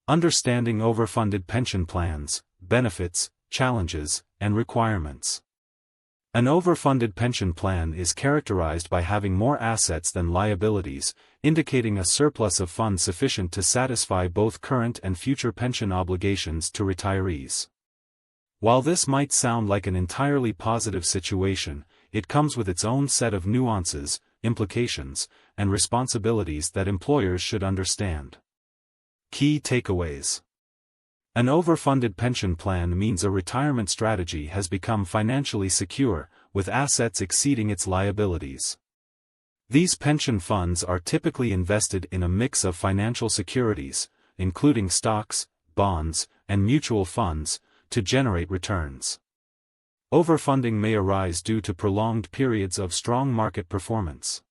Understanding overfunded pension plans, benefits, challenges, and requirements. An overfunded pension plan is characterized by having more assets than liabilities, indicating a surplus of funds sufficient to satisfy both current and future pension obligations to retirees. While this might sound like an entirely positive situation, it comes with its own set of nuances, implications, and responsibilities that employers should understand. Key takeaways. An overfunded pension plan means a retirement strategy has become financially secure, with assets exceeding its liabilities. These pension funds are typically invested in a mix of financial securities, including stocks, bonds, and mutual funds, to generate returns. Overfunding may arise due to prolonged periods of strong market performance.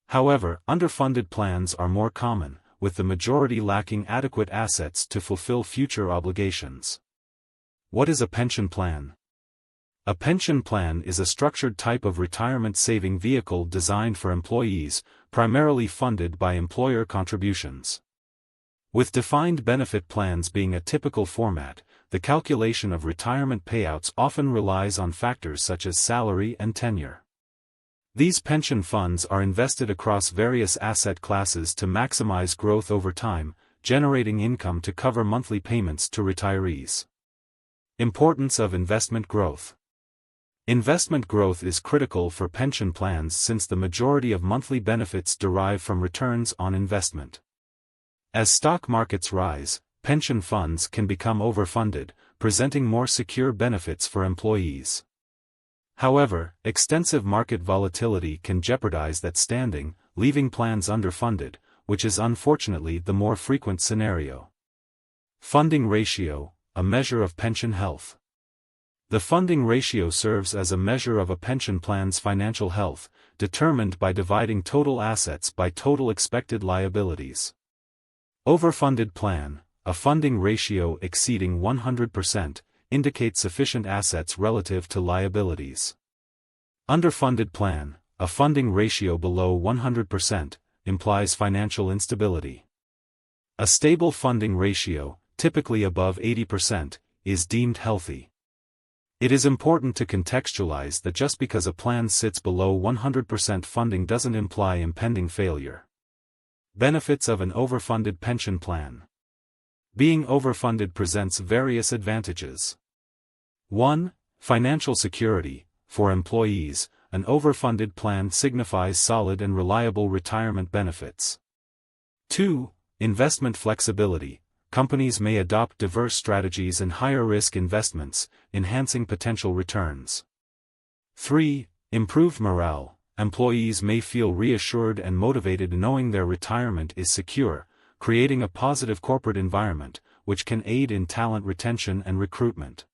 However, underfunded plans are more common, with the majority lacking adequate assets to fulfill future obligations. What is a pension plan? A pension plan is a structured type of retirement saving vehicle designed for employees, primarily funded by employer contributions. With defined benefit plans being a typical format, the calculation of retirement payouts often relies on factors such as salary and tenure. These pension funds are invested across various asset classes to maximize growth over time, generating income to cover monthly payments to retirees. Importance of investment growth. Investment growth is critical for pension plans since the majority of monthly benefits derive from returns on investment. As stock markets rise, pension funds can become overfunded, presenting more secure benefits for employees. However, extensive market volatility can jeopardize that standing, leaving plans underfunded, which is unfortunately the more frequent scenario. Funding ratio, a measure of pension health. The funding ratio serves as a measure of a pension plan's financial health, determined by dividing total assets by total expected liabilities. Overfunded plan, a funding ratio exceeding 100%, indicates sufficient assets relative to liabilities. Underfunded plan, a funding ratio below 100%, implies financial instability. A stable funding ratio, typically above 80%, is deemed healthy. It is important to contextualize that just because a plan sits below 100% funding doesn't imply impending failure. Benefits of an overfunded pension plan. Being overfunded presents various advantages. 1. Financial security. For employees, an overfunded plan signifies solid and reliable retirement benefits. 2. Investment flexibility. Companies may adopt diverse strategies and higher-risk investments, enhancing potential returns. 3. Improved morale. Employees may feel reassured and motivated knowing their retirement is secure, creating a positive corporate environment, which can aid in talent retention and recruitment.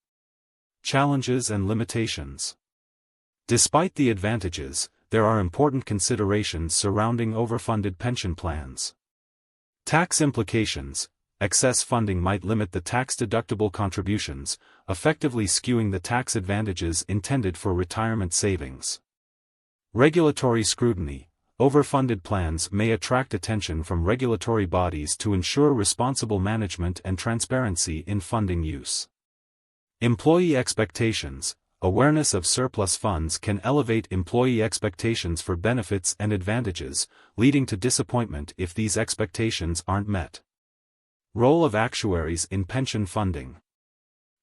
Challenges and limitations. Despite the advantages, there are important considerations surrounding overfunded pension plans. Tax implications. Excess funding might limit the tax-deductible contributions, effectively skewing the tax advantages intended for retirement savings. Regulatory scrutiny. Overfunded plans may attract attention from regulatory bodies to ensure responsible management and transparency in funding use. Employee expectations. Awareness of surplus funds can elevate employee expectations for benefits and advantages, leading to disappointment if these expectations aren't met. Role of actuaries in pension funding.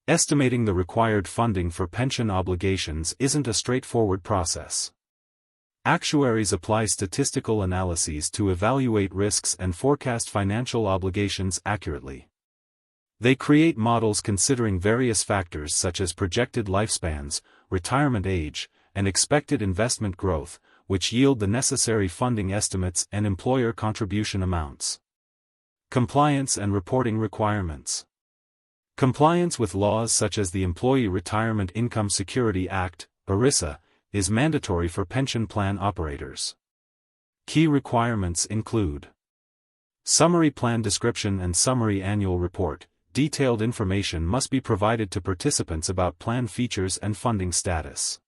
Estimating the required funding for pension obligations isn't a straightforward process. Actuaries apply statistical analyses to evaluate risks and forecast financial obligations accurately. They create models considering various factors such as projected lifespans, retirement age, and expected investment growth, which yield the necessary funding estimates and employer contribution amounts. Compliance and reporting requirements. Compliance with laws such as the Employee Retirement Income Security Act, ERISA, is mandatory for pension plan operators. Key requirements include summary plan description and summary annual report. Detailed information must be provided to participants about plan features and funding status.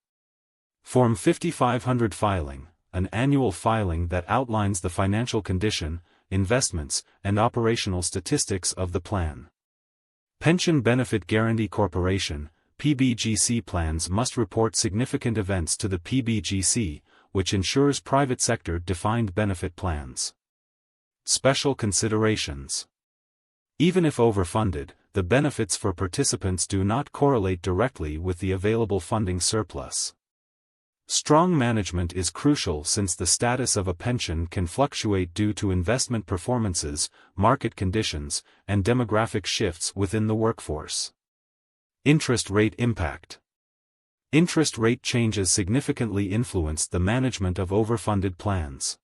Form 5500 filing, an annual filing that outlines the financial condition, investments, and operational statistics of the plan. Pension Benefit Guarantee Corporation, PBGC plans must report significant events to the PBGC, which ensures private sector defined benefit plans. Special considerations. Even if overfunded, the benefits for participants do not correlate directly with the available funding surplus. Strong management is crucial since the status of a pension can fluctuate due to investment performances, market conditions, and demographic shifts within the workforce. Interest rate impact. Interest rate changes significantly influence the management of overfunded plans.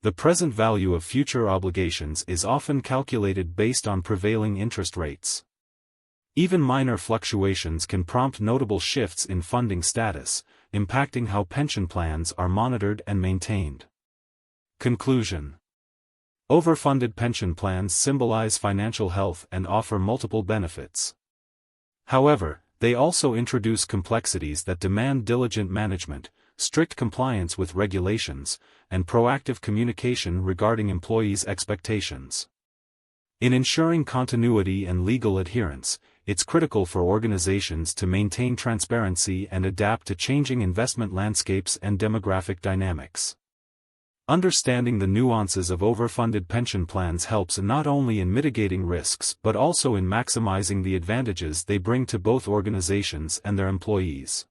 The present value of future obligations is often calculated based on prevailing interest rates. Even minor fluctuations can prompt notable shifts in funding status, impacting how pension plans are monitored and maintained. Conclusion. Overfunded pension plans symbolize financial health and offer multiple benefits. However, they also introduce complexities that demand diligent management, strict compliance with regulations, and proactive communication regarding employees' expectations. In ensuring continuity and legal adherence, it's critical for organizations to maintain transparency and adapt to changing investment landscapes and demographic dynamics. Understanding the nuances of overfunded pension plans helps not only in mitigating risks but also in maximizing the advantages they bring to both organizations and their employees.